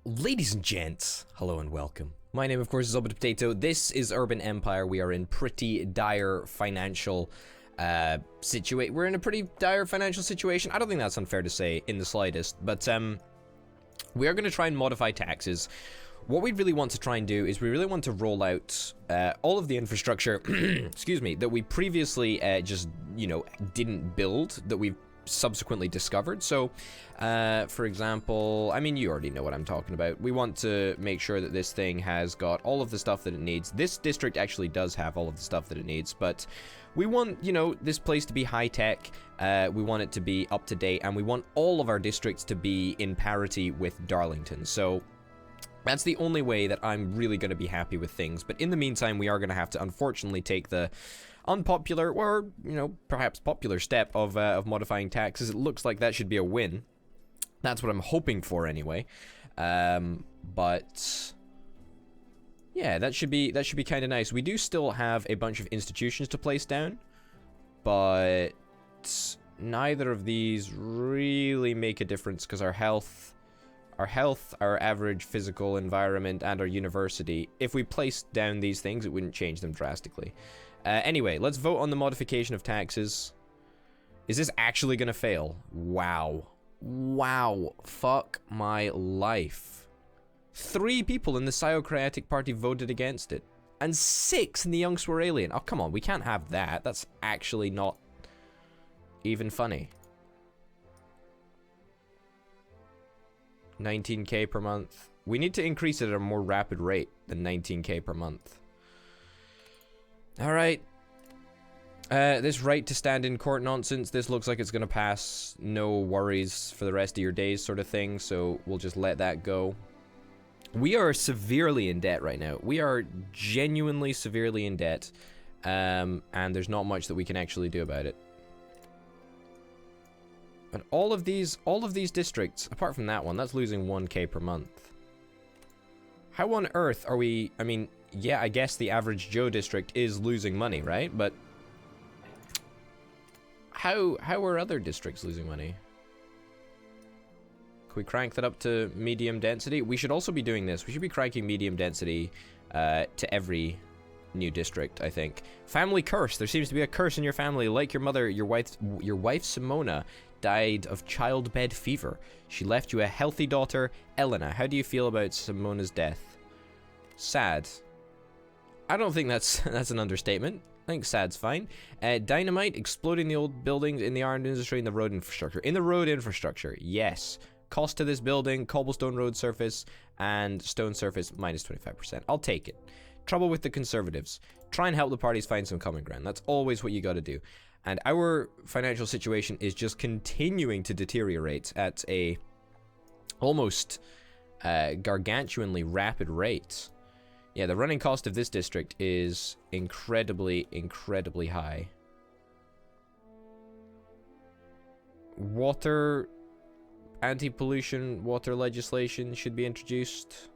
Ladies and gents, hello and welcome. My name, of course, is Potato. This is Urban Empire. We are in pretty dire financial situation. We're in a pretty dire financial situation. I don't think that's unfair to say in the slightest, but we are going to try and modify taxes. What we really want to try and do is we really want to roll out all of the infrastructure, excuse me, that we previously just, didn't build, that we've subsequently discovered. So, for example, I mean, you already know what I'm talking about. We want to make sure that this thing has got all of the stuff that it needs. This district actually does have all of the stuff that it needs, but we want, this place to be high-tech. We want it to be up-to-date, and we want all of our districts to be in parity with Darlington. So that's the only way that I'm really going to be happy with things. But in the meantime, we are going to have to, unfortunately, take the unpopular, or, perhaps popular step of modifying taxes. It looks like that should be a win. That's what I'm hoping for, anyway. But yeah, that should be kind of nice. We do still have a bunch of institutions to place down, but neither of these really make a difference because our health, our average physical environment, and our university, if we placed down these things, it wouldn't change them drastically. Anyway, let's vote on the modification of taxes. Is this actually gonna fail? Wow. Wow. Fuck my life. 3 people in the Psyocratic Party voted against it. And 6 in the Young Swaralian. Oh, come on, we can't have that. That's actually not even funny. 19k per month. We need to increase it at a more rapid rate than 19k per month. Alright. This right to stand in court nonsense, this looks like it's gonna pass. No worries for the rest of your days sort of thing, so we'll just let that go. We are severely in debt right now. We are genuinely severely in debt. And there's not much that we can actually do about it. But all of these districts, apart from that one, that's losing 1k per month. How on earth are we, I mean, yeah, I guess the average Joe district is losing money, right? But how are other districts losing money? Can we crank that up to medium density? We should also be doing this. We should be cranking medium density to every new district, I think. Family curse. There seems to be a curse in your family. Like your mother, your wife Simona died of childbed fever. She left you a healthy daughter, Elena. How do you feel about Simona's death? Sad. I don't think that's an understatement. I think sad's fine. Dynamite, exploding the old buildings in the iron industry and the road infrastructure. In the road infrastructure, yes. Cost to this building, cobblestone road surface, and stone surface, minus 25%. I'll take it. Trouble with the conservatives. Try and help the parties find some common ground. That's always what you gotta do. And our financial situation is just continuing to deteriorate at a almost gargantuanly rapid rate. Yeah, the running cost of this district is incredibly, incredibly high. Water, anti-pollution water legislation should be introduced.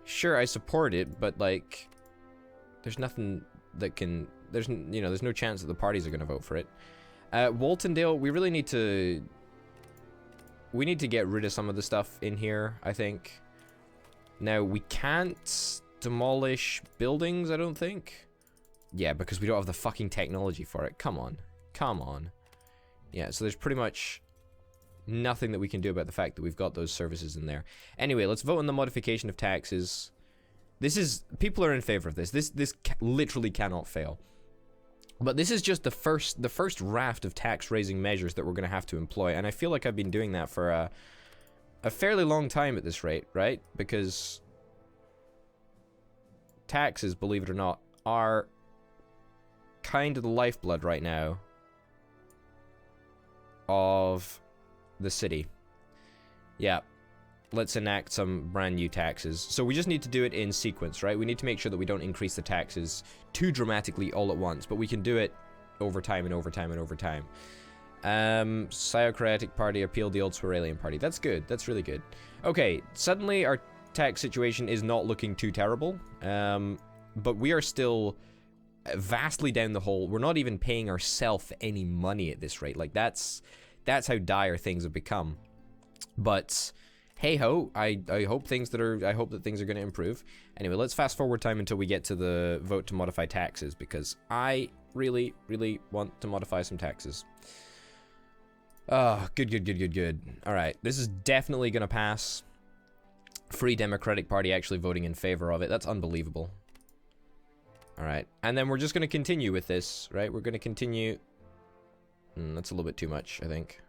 Sure, I support it, but like, there's nothing that can, there's no chance that the parties are going to vote for it. Waltondale, we really need to, get rid of some of the stuff in here, I think. Now, we can't demolish buildings, I don't think. Yeah, because we don't have the fucking technology for it. Come on. Come on. Yeah, so there's pretty much nothing that we can do about the fact that we've got those services in there. Anyway, let's vote on the modification of taxes. This is, people are in favor of this. This literally cannot fail. But this is just the first raft of tax-raising measures that we're going to have to employ, and I feel like I've been doing that for a fairly long time at this rate, right? Because taxes, believe it or not, are kind of the lifeblood right now of the city. Yeah, let's enact some brand new taxes. So we just need to do it in sequence, right? We need to make sure that we don't increase the taxes too dramatically all at once, but we can do it over time and over time and over time. Psyocratic Party appealed the old Swaralian Party. That's good. That's really good. Okay, suddenly our tax situation is not looking too terrible. But we are still vastly down the hole. We're not even paying ourselves any money at this rate. Like, that's how dire things have become. But hey ho, I hope that things are going to improve. Anyway, let's fast forward time until we get to the vote to modify taxes, because I really want to modify some taxes. Oh, good. All right, this is definitely going to pass. Free Democratic Party actually voting in favor of it. That's unbelievable. All right, and then we're just going to continue with this, right? We're going to continue. That's a little bit too much, I think.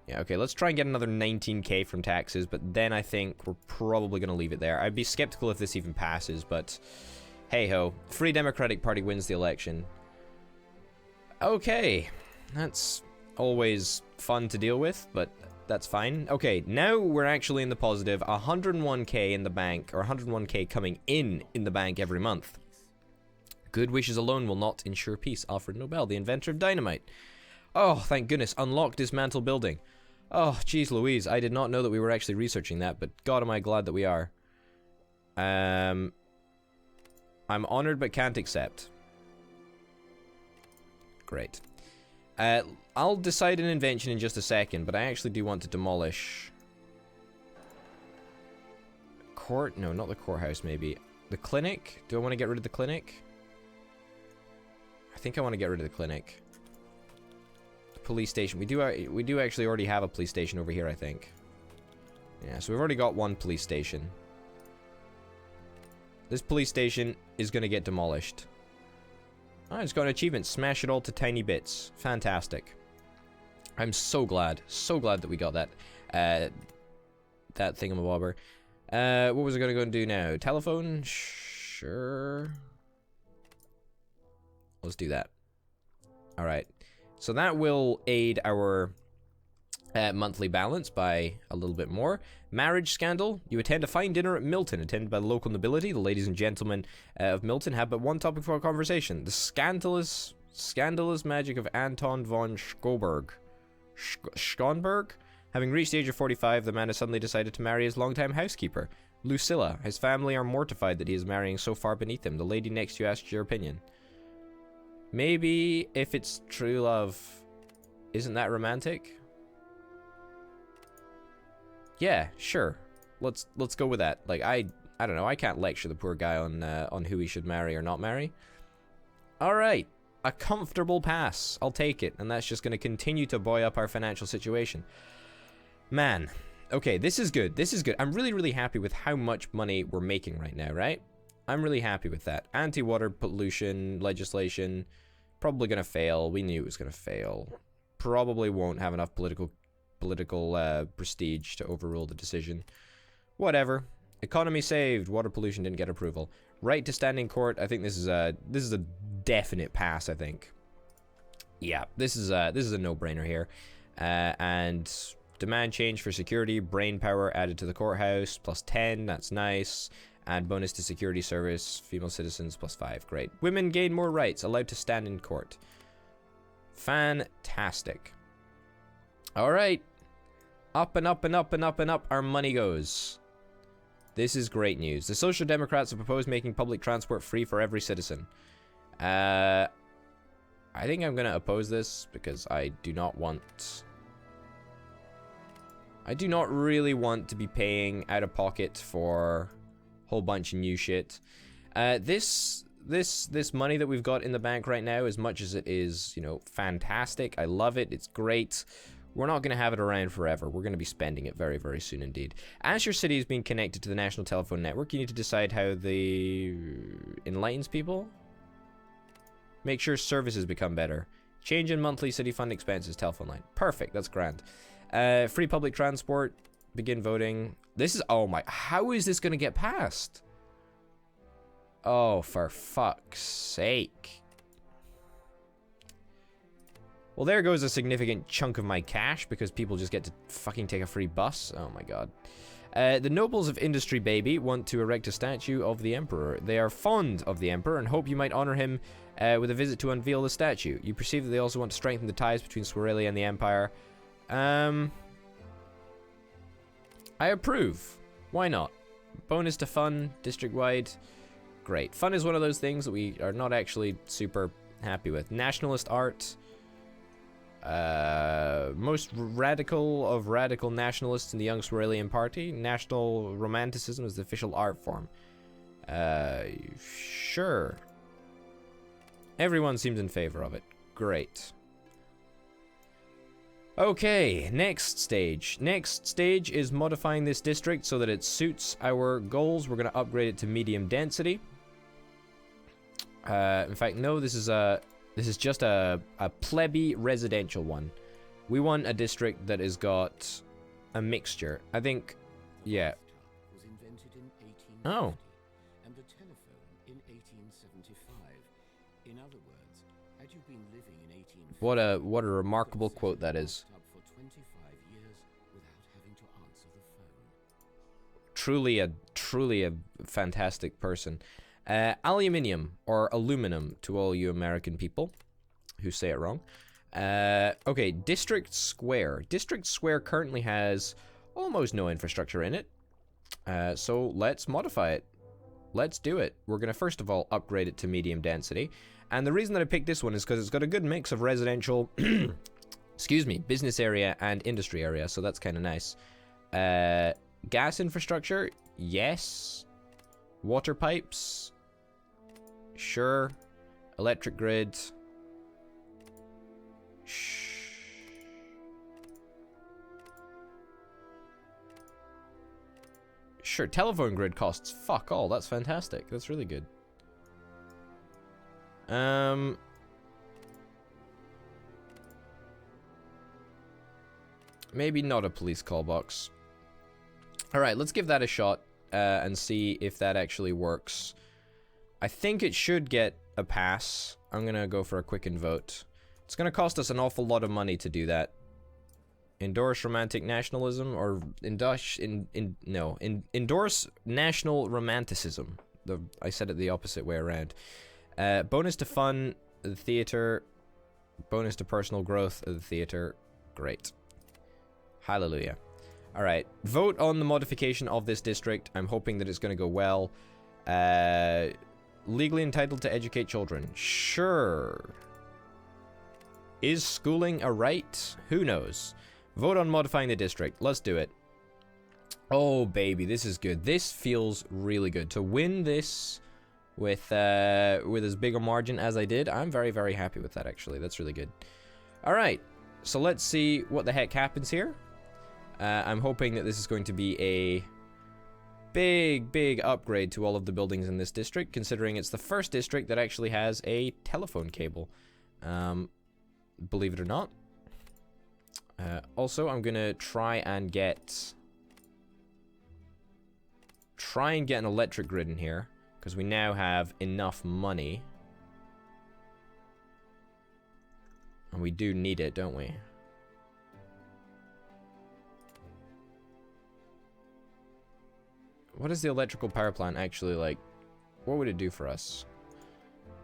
Yeah, okay, let's try and get another 19k from taxes, but then I think we're probably going to leave it there. I'd be skeptical if this even passes, but hey-ho. Free Democratic Party wins the election. Okay, that's always fun to deal with, but that's fine. Okay, now we're actually in the positive. 101k in the bank, or 101k coming in the bank every month. Good wishes alone will not ensure peace. Alfred Nobel, the inventor of dynamite. Oh, thank goodness. Unlock, dismantle building. Oh, jeez Louise. I did not know that we were actually researching that, but God am I glad that we are. I'm honored but can't accept. Great. I'll decide an invention in just a second, but I actually do want to demolish... Court? No, not the courthouse, maybe. The clinic? Do I want to get rid of the clinic? I think I want to get rid of the clinic. The police station. We do actually already have a police station over here, I think. Yeah, so we've already got one police station. This police station is going to get demolished. Oh, it's got an achievement. Smash it all to tiny bits. Fantastic. I'm so glad that we got that. That thingamabobber. What was I going to go and do now? Telephone? Sure. Let's do that. Alright. So that will aid our monthly balance by a little bit more. Marriage scandal. You attend a fine dinner at Milton, attended by the local nobility. The ladies and gentlemen of Milton have but one topic for our conversation. The scandalous magic of Anton von Schonberg. Having reached the age of 45, the man has suddenly decided to marry his longtime housekeeper, Lucilla. His family are mortified that he is marrying so far beneath them. The lady next to you asks your opinion. Maybe if it's true love, isn't that romantic? Yeah, sure. Let's go with that. Like I don't know. I can't lecture the poor guy on who he should marry or not marry. All right, a comfortable pass. I'll take it, and that's just going to continue to buoy up our financial situation. Man, okay, this is good. This is good. I'm really happy with how much money we're making right now. Right? I'm really happy with that. Anti-water pollution legislation, probably going to fail. We knew it was going to fail. Probably won't have enough political prestige to overrule the decision. Whatever. Economy saved. Water pollution didn't get approval. Right to stand in court. I think this is a definite pass. I think. Yeah, this is a no-brainer here. And demand change for security. Brain power added to the courthouse. +10. That's nice. Add bonus to security service. Female citizens +5. Great. Women gain more rights. Allowed to stand in court. Fantastic. All right. Up and up and up and up and up our money goes. This is great news. The Social Democrats have proposed making public transport free for every citizen. I think I'm going to oppose this because I do not really want to be paying out of pocket for a whole bunch of new shit. This money that we've got in the bank right now, as much as it is, you know, fantastic. I love it. It's great. We're not going to have it around forever. We're going to be spending it very soon indeed. As your city is being connected to the national telephone network, you need to decide how the enlightens people. Make sure services become better. Change in monthly city fund expenses, telephone line. Perfect, that's grand. Free public transport, begin voting. This is, oh my, how is this going to get passed? Oh, for fuck's sake. Well, there goes a significant chunk of my cash because people just get to fucking take a free bus. Oh my god. The nobles of industry, baby, want to erect a statue of the emperor. They are fond of the emperor and hope you might honor him with a visit to unveil the statue. You perceive that they also want to strengthen the ties between Swarelia and the empire. I approve. Why not? Bonus to fun, district-wide. Great. Fun is one of those things that we are not actually super happy with. Nationalist art. most radical of radical nationalists in the Young Swarelian Party. National Romanticism is the official art form. Sure. Everyone seems in favor of it. Great. Okay, next stage. Next stage is modifying this district so that it suits our goals. We're going to upgrade it to medium density. In fact, no, this is just a plebby residential one. We want a district that has got a mixture. I think, yeah. Was invented in 1850, Oh. and the telephone in 1875. In other words, had you been living in 1850, What a remarkable quote that is. up for 25 years without having to answer the phone. Truly a fantastic person. Aluminium, or aluminum to all you American people who say it wrong. Okay, District Square. District Square currently has almost no infrastructure in it. So let's modify it. Let's do it. We're going to first of all upgrade it to medium density. And the reason that I picked this one is because it's got a good mix of residential, excuse me, business area and industry area. So that's kind of nice. Gas infrastructure, yes. Water pipes, sure. Electric grid, sure. Telephone grid costs fuck all. That's fantastic. That's really good. Maybe not a police call box. All right, let's give that a shot and see if that actually works. I think it should get a pass. I'm gonna go for a quicken vote. It's gonna cost us an awful lot of money to do that. Endorse romantic nationalism, or endorse national romanticism. I said it the opposite way around. Bonus to fun, the theater. Bonus to personal growth of the theater. Great. Hallelujah. Alright, vote on the modification of this district. I'm hoping that it's going to go well. Legally entitled to educate children. Sure. Is schooling a right? Who knows? Vote on modifying the district. Let's do it. Oh, baby, this is good. This feels really good. To win this with as big a margin as I did, I'm very, very happy with that, actually. That's really good. Alright, so let's see what the heck happens here. I'm hoping that this is going to be a big upgrade to all of the buildings in this district, considering it's the first district that actually has a telephone cable. Believe it or not. Also, I'm gonna try and get an electric grid in here, because we now have enough money. And we do need it, don't we? What is the electrical power plant actually like? What would it do for us?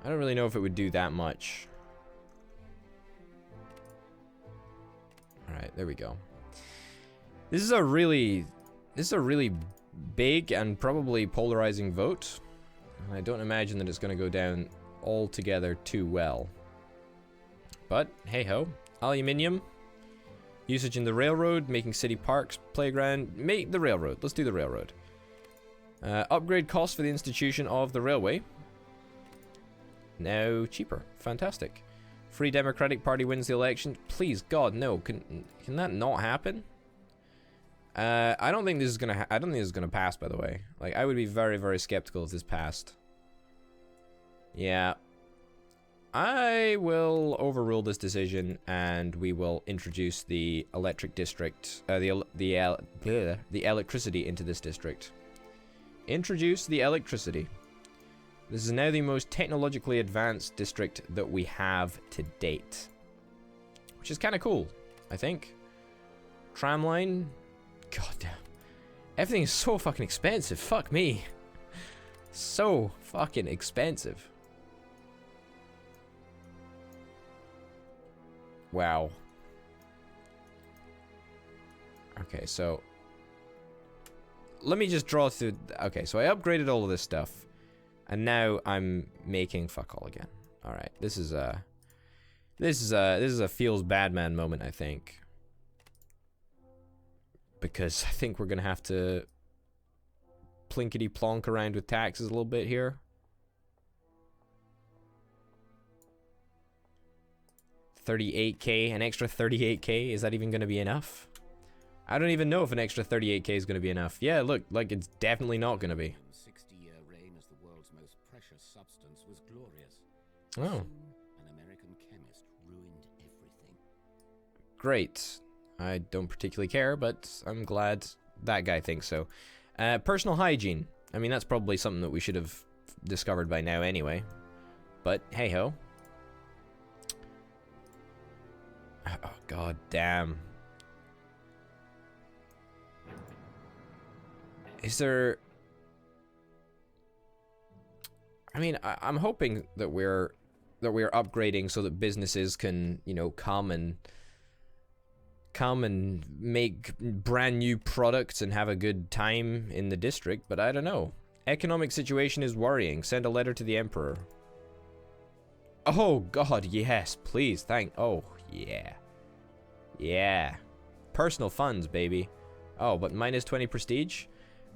I don't really know if it would do that much. Alright, there we go. This is a really big and probably polarizing vote. And I don't imagine that it's going to go down altogether too well. But, hey-ho. Aluminium. Usage in the railroad, making city parks, playground. Make the railroad. Let's do the railroad. Upgrade costs for the institution of the railway. Now cheaper. Fantastic. Free Democratic Party wins the election. Please, God, no. Can that not happen? I don't think this is gonna. I don't think this is gonna pass. By the way, like, I would be very, very skeptical if this passed. Yeah, I will overrule this decision, and we will introduce the electric district, the electricity into this district. Introduce the electricity. This is now the most technologically advanced district that we have to date, which is kind of cool, I think. Tramline. God damn. Everything is so fucking expensive. Fuck me. So fucking expensive. Wow. Okay, so let me just draw through. Okay, so I upgraded all of this stuff, and now I'm making fuck all again. All right, this is a feels bad man moment, I think. because I think we're going to have to plinkety plonk around with taxes a little bit here. 38k, an extra 38k, is that even going to be enough? I don't even know if an extra 38k is going to be enough. Yeah, look, like it's definitely not going to be. 60-year reign as the world's most precious substance was glorious. Oh. Soon, an American chemist ruined everything. Great. I don't particularly care, but I'm glad that guy thinks so. Personal hygiene. I mean, that's probably something that we should have discovered by now anyway. But hey-ho. Oh, god damn. Is there... I mean, I'm hoping that we're upgrading so that businesses can, you know, come and make brand new products and have a good time in the district, but I don't know. Economic situation is worrying. Send a letter to the Emperor. Oh god, yes, please, oh, yeah. Yeah. Personal funds, baby. Oh, but minus 20 prestige?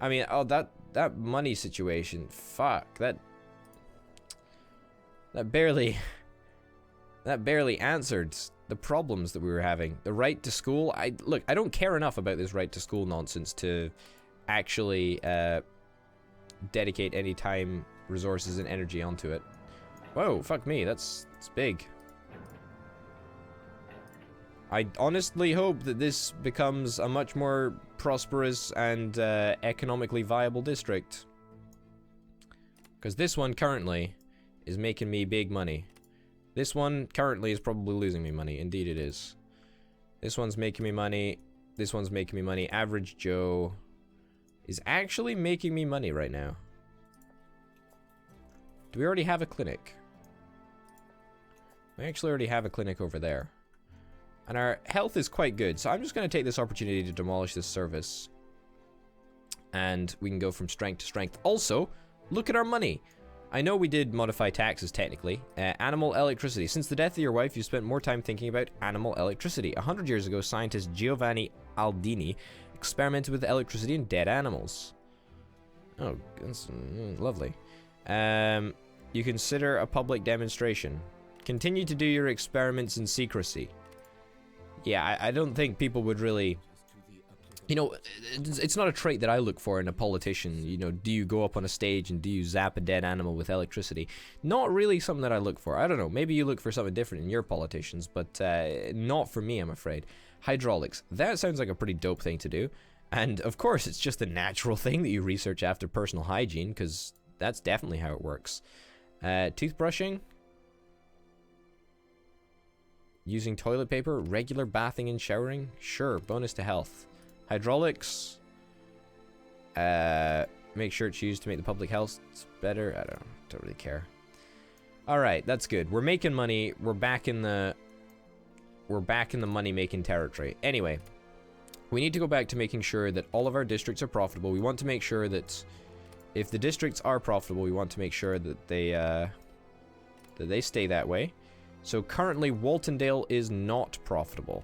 I mean, oh, that money situation, fuck, that barely answered the problems that we were having. The right to school, look, I don't care enough about this right to school nonsense to actually dedicate any time, resources, and energy onto it. Whoa, fuck me, it's big. I honestly hope that this becomes a much more prosperous and economically viable district. Because this one currently is making me big money. This one currently is probably losing me money. Indeed it is. This one's making me money. This one's making me money. Average Joe is actually making me money right now. Do we already have a clinic? We actually already have a clinic over there. And our health is quite good, so I'm just going to take this opportunity to demolish this service. And we can go from strength to strength. Also, look at our money. I know we did modify taxes, technically. Animal electricity. Since the death of your wife, you spent more time thinking about animal electricity. 100 years ago, scientist Giovanni Aldini experimented with electricity in dead animals. Oh, that's lovely. You consider a public demonstration. Continue to do your experiments in secrecy. Yeah, I don't think people would really... You know, it's not a trait that I look for in a politician. You know, do you go up on a stage and do you zap a dead animal with electricity? Not really something that I look for. I don't know, maybe you look for something different in your politicians, but not for me, I'm afraid. Hydraulics. That sounds like a pretty dope thing to do. And, of course, it's just a natural thing that you research after personal hygiene, because that's definitely how it works. Toothbrushing. Using toilet paper, regular bathing and showering, sure, bonus to health. Hydraulics, make sure it's used to make the public health better. I don't really care. All right, that's good. We're making money. We're back in the money making territory. Anyway, we need to go back to making sure that all of our districts are profitable. We want to make sure that if the districts are profitable, we want to make sure that they stay that way. So currently, Waltondale is not profitable.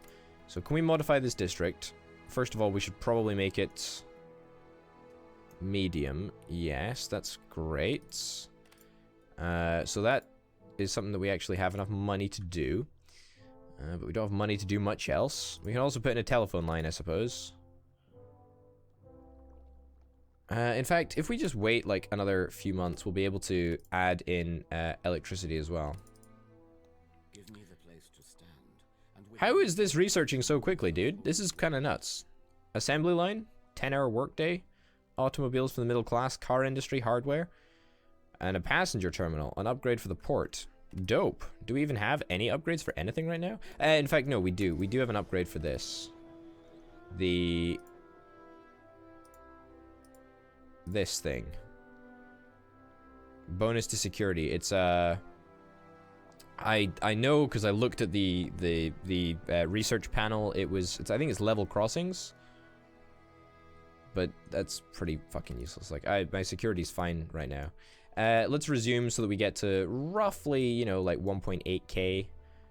So can we modify this district? First of all, we should probably make it medium. Yes, that's great. So that is something that we actually have enough money to do. But we don't have money to do much else. We can also put in a telephone line, I suppose. In fact, if we just wait like another few months, we'll be able to add in electricity as well. How is this researching so quickly, dude? This is kind of nuts. Assembly line, 10-hour workday, automobiles for the middle class, car industry, hardware, and a passenger terminal, an upgrade for the port. Dope. Do we even have any upgrades for anything right now? In fact, no, we do. We do have an upgrade for this. This thing. Bonus to security. It's I know because I looked at the research panel. I think it's level crossings, but that's pretty fucking useless. Like my security's fine right now. Let's resume so that we get to roughly, you know, like 1.8k.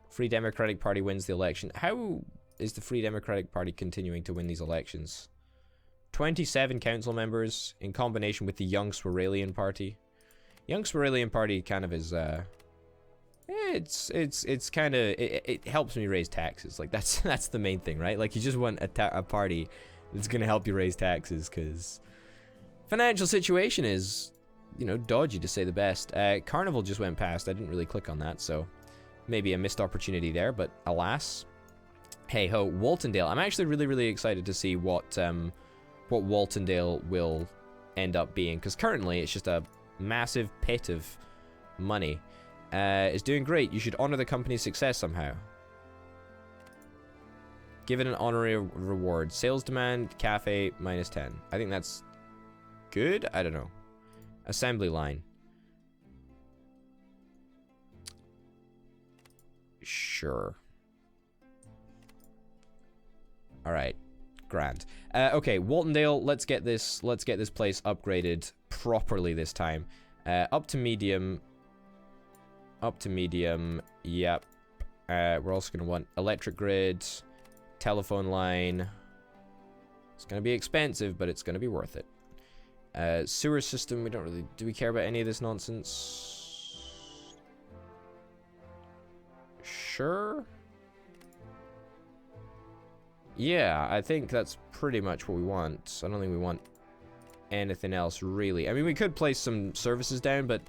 Free Democratic Party wins the election. How is the Free Democratic Party continuing to win these elections? 27 council members in combination with the Young Swaralian Party. Young Swaralian Party kind of is, it's kind of, it helps me raise taxes. Like, that's the main thing, right? Like, you just want a party that's going to help you raise taxes, because financial situation is, you know, dodgy to say the best. Carnival just went past. I didn't really click on that, so maybe a missed opportunity there, but alas. Hey ho, Waltondale. I'm actually really excited to see what Waltondale will end up being, because currently it's just a massive pit of money. It's doing great. You should honor the company's success somehow. Give it an honorary reward. Sales demand, cafe, -10. I think that's good? I don't know. Assembly line. Sure. Alright. Grand. Okay, Waltondale, let's get this place upgraded properly this time. Up to medium. Up to medium. Yep. We're also going to want electric grid, telephone line. It's going to be expensive, but it's going to be worth it. Sewer system, we don't really... Do we care about any of this nonsense? Sure. Yeah, I think that's pretty much what we want. I don't think we want anything else, really. I mean, we could place some services down, but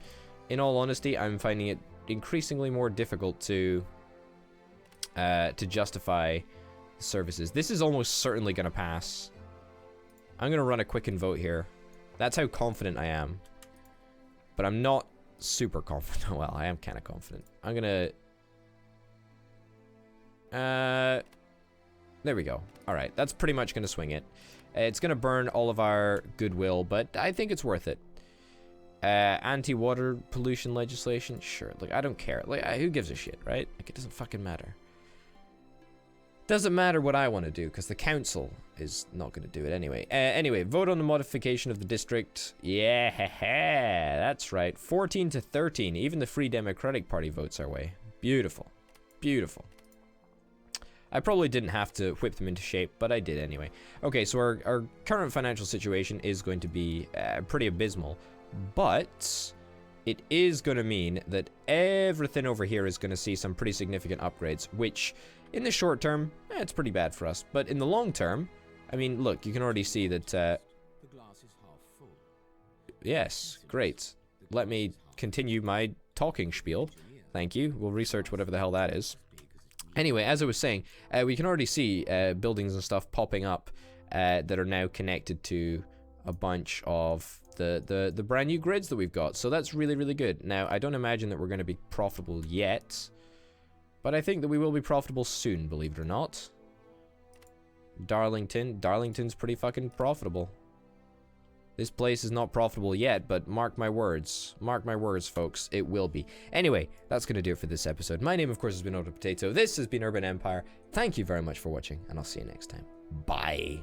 in all honesty, I'm finding it increasingly more difficult to justify the services. This is almost certainly going to pass. I'm going to run a quicken vote here. That's how confident I am. But I'm not super confident. Well, I am kind of confident. I'm going to... there we go. Alright, that's pretty much going to swing it. It's going to burn all of our goodwill, but I think it's worth it. Anti-water pollution legislation? Sure. Like, I don't care. Like, who gives a shit, right? Like, it doesn't fucking matter. Doesn't matter what I want to do, because the council is not going to do it anyway. Anyway, vote on the modification of the district. Yeah, that's right. 14 to 13. Even the Free Democratic Party votes our way. Beautiful. Beautiful. I probably didn't have to whip them into shape, but I did anyway. Okay, so our current financial situation is going to be pretty abysmal, but it is going to mean that everything over here is going to see some pretty significant upgrades, which in the short term, it's pretty bad for us. But in the long term, I mean, look, you can already see that... the glass is half full. Yes, great. Let me continue my talking spiel. Thank you. We'll research whatever the hell that is. Anyway, as I was saying, we can already see buildings and stuff popping up that are now connected to a bunch of the brand new grids that we've got. So that's really good. Now, I don't imagine that we're going to be profitable yet, but I think that we will be profitable soon, believe it or not. Darlington's pretty fucking profitable. This place is not profitable yet, but mark my words. Mark my words, folks. It will be. Anyway, that's going to do it for this episode. My name, of course, has been Orbital. This has been Urban Empire. Thank you very much for watching, and I'll see you next time. Bye.